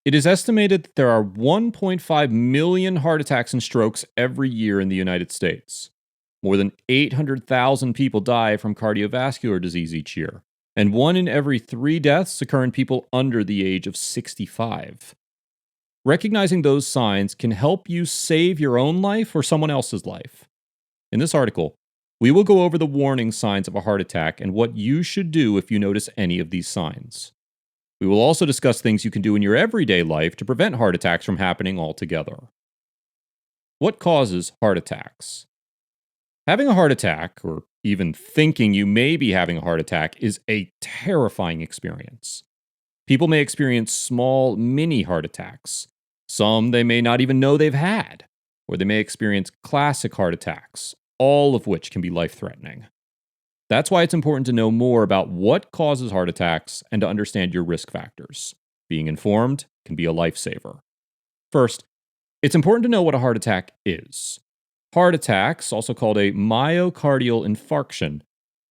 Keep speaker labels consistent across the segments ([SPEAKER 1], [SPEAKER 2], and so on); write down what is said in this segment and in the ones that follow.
[SPEAKER 1] It is estimated that there are 1.5 million heart attacks and strokes every year in the United States. More than 800,000 people die from cardiovascular disease each year, and 1 in every 3 deaths occur in people under the age of 65. Recognizing those signs can help you save your own life or someone else's life. In this article, we will go over the warning signs of a heart attack and what you should do if you notice any of these signs. We will also discuss things you can do in your everyday life to prevent heart attacks from happening altogether. What causes heart attacks? Having a heart attack, or even thinking you may be having a heart attack, is a terrifying experience. People may experience small, mini heart attacks. Some they may not even know they've had, or they may experience classic heart attacks, all of which can be life-threatening. That's why it's important to know more about what causes heart attacks and to understand your risk factors. Being informed can be a lifesaver. First, it's important to know what a heart attack is. Heart attacks, also called a myocardial infarction,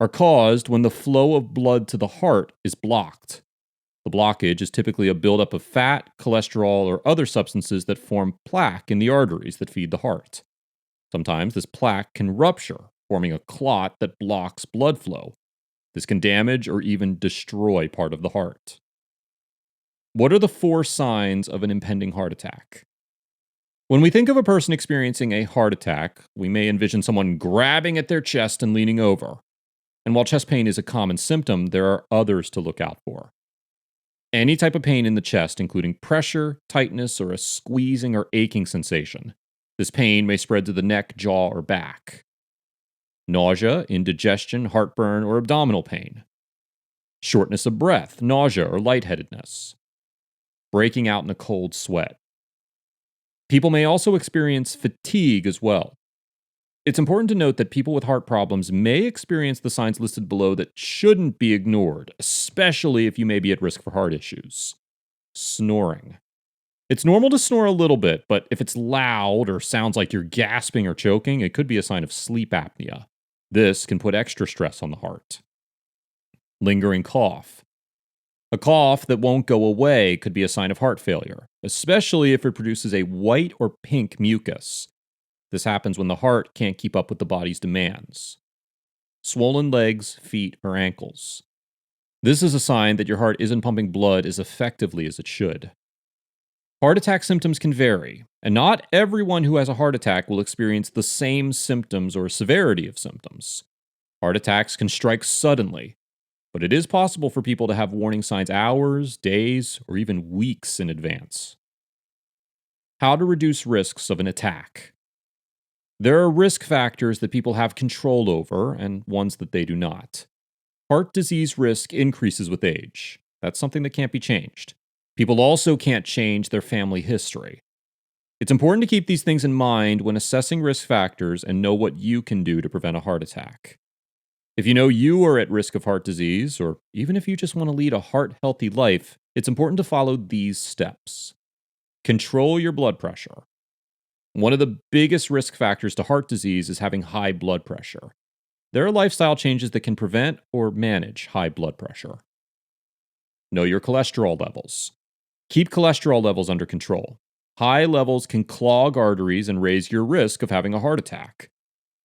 [SPEAKER 1] are caused when the flow of blood to the heart is blocked. The blockage is typically a buildup of fat, cholesterol, or other substances that form plaque in the arteries that feed the heart. Sometimes this plaque can rupture, forming a clot that blocks blood flow. This can damage or even destroy part of the heart. What are the 4 signs of an impending heart attack? When we think of a person experiencing a heart attack, we may envision someone grabbing at their chest and leaning over. And while chest pain is a common symptom, there are others to look out for. Any type of pain in the chest, including pressure, tightness, or a squeezing or aching sensation. This pain may spread to the neck, jaw, or back. Nausea, indigestion, heartburn, or abdominal pain. Shortness of breath, nausea, or lightheadedness. Breaking out in a cold sweat. People may also experience fatigue as well. It's important to note that people with heart problems may experience the signs listed below that shouldn't be ignored, especially if you may be at risk for heart issues. Snoring. It's normal to snore a little bit, but if it's loud or sounds like you're gasping or choking, it could be a sign of sleep apnea. This can put extra stress on the heart. Lingering cough. A cough that won't go away could be a sign of heart failure, especially if it produces a white or pink mucus. This happens when the heart can't keep up with the body's demands. Swollen legs, feet, or ankles. This is a sign that your heart isn't pumping blood as effectively as it should. Heart attack symptoms can vary, and not everyone who has a heart attack will experience the same symptoms or severity of symptoms. Heart attacks can strike suddenly, but it is possible for people to have warning signs hours, days, or even weeks in advance. How to reduce risks of an attack. There are risk factors that people have control over and ones that they do not. Heart disease risk increases with age. That's something that can't be changed. People also can't change their family history. It's important to keep these things in mind when assessing risk factors and know what you can do to prevent a heart attack. If you know you are at risk of heart disease, or even if you just want to lead a heart-healthy life, it's important to follow these steps. Control your blood pressure. One of the biggest risk factors to heart disease is having high blood pressure. There are lifestyle changes that can prevent or manage high blood pressure. Know your cholesterol levels. Keep cholesterol levels under control. High levels can clog arteries and raise your risk of having a heart attack.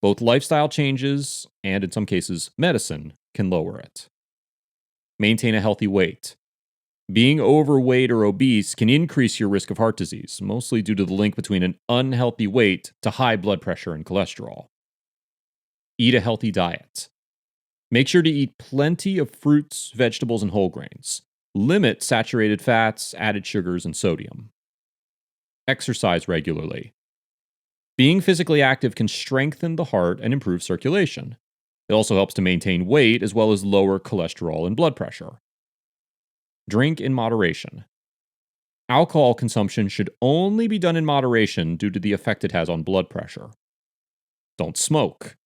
[SPEAKER 1] Both lifestyle changes, and in some cases, medicine, can lower it. Maintain a healthy weight. Being overweight or obese can increase your risk of heart disease, mostly due to the link between an unhealthy weight to high blood pressure and cholesterol. Eat a healthy diet. Make sure to eat plenty of fruits, vegetables, and whole grains. Limit saturated fats, added sugars, and sodium. Exercise regularly. Being physically active can strengthen the heart and improve circulation. It also helps to maintain weight as well as lower cholesterol and blood pressure. Drink in moderation. Alcohol consumption should only be done in moderation due to the effect it has on blood pressure. Don't smoke.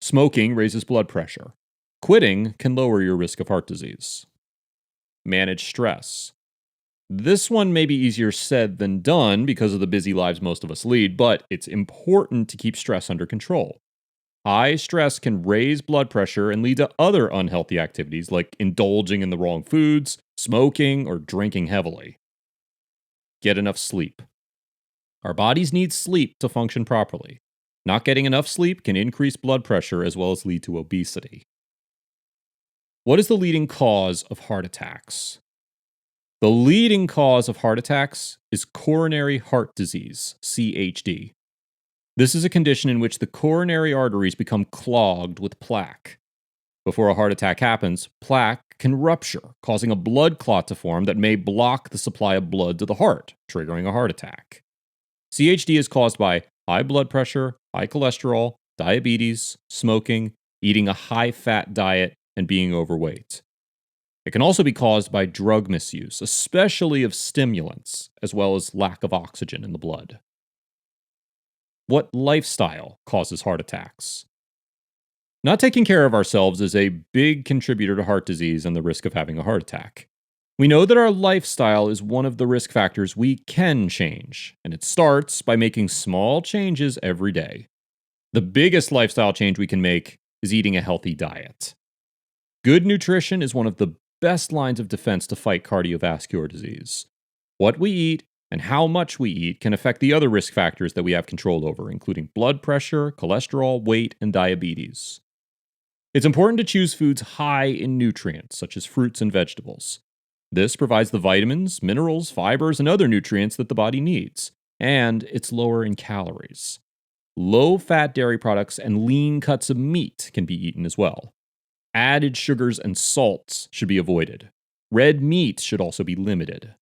[SPEAKER 1] Smoking raises blood pressure. Quitting can lower your risk of heart disease. Manage stress. This one may be easier said than done because of the busy lives most of us lead, but it's important to keep stress under control. High stress can raise blood pressure and lead to other unhealthy activities like indulging in the wrong foods, smoking, or drinking heavily. get enough sleep. Our bodies need sleep to function properly. Not getting enough sleep can increase blood pressure as well as lead to obesity. What is the leading cause of heart attacks? The leading cause of heart attacks is coronary heart disease, CHD. This is a condition in which the coronary arteries become clogged with plaque. Before a heart attack happens, plaque can rupture, causing a blood clot to form that may block the supply of blood to the heart, triggering a heart attack. CHD is caused by high blood pressure, high cholesterol, diabetes, smoking, eating a high-fat diet, and being overweight. It can also be caused by drug misuse, especially of stimulants, as well as lack of oxygen in the blood. What lifestyle causes heart attacks? Not taking care of ourselves is a big contributor to heart disease and the risk of having a heart attack. We know that our lifestyle is one of the risk factors we can change, and it starts by making small changes every day. The biggest lifestyle change we can make is eating a healthy diet. Good nutrition is one of the best lines of defense to fight cardiovascular disease. What we eat and how much we eat can affect the other risk factors that we have control over, including blood pressure, cholesterol, weight, and diabetes. It's important to choose foods high in nutrients, such as fruits and vegetables. This provides the vitamins, minerals, fibers, and other nutrients that the body needs, and it's lower in calories. Low-fat dairy products and lean cuts of meat can be eaten as well. Added sugars and salts should be avoided. Red meat should also be limited.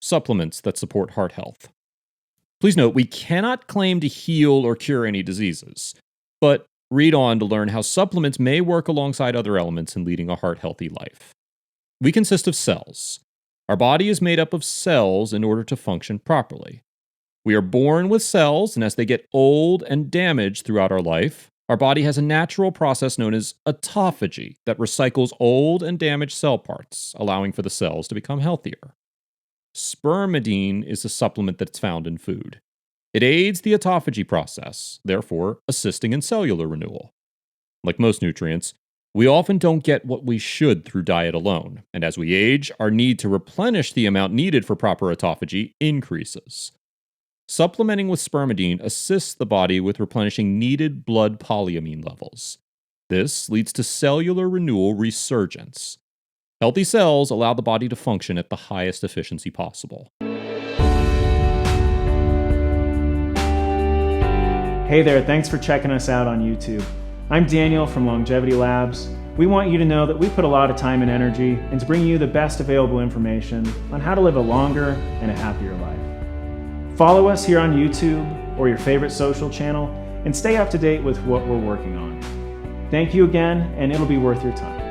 [SPEAKER 1] Supplements that support heart health. Please note, we cannot claim to heal or cure any diseases, but read on to learn how supplements may work alongside other elements in leading a heart-healthy life. We consist of cells. Our body is made up of cells in order to function properly. We are born with cells, and as they get old and damaged throughout our life, our body has a natural process known as autophagy that recycles old and damaged cell parts, allowing for the cells to become healthier. Spermidine is a supplement that's found in food. It aids the autophagy process, therefore assisting in cellular renewal. Like most nutrients, we often don't get what we should through diet alone, and as we age, our need to replenish the amount needed for proper autophagy increases. Supplementing with spermidine assists the body with replenishing needed blood polyamine levels. This leads to cellular renewal resurgence. Healthy cells allow the body to function at the highest efficiency possible.
[SPEAKER 2] Hey there, thanks for checking us out on YouTube. I'm Daniel from Longevity Labs. We want you to know that we put a lot of time and energy into bringing you the best available information on how to live a longer and a happier life. Follow us here on YouTube or your favorite social channel and stay up to date with what we're working on. Thank you again, and it'll be worth your time.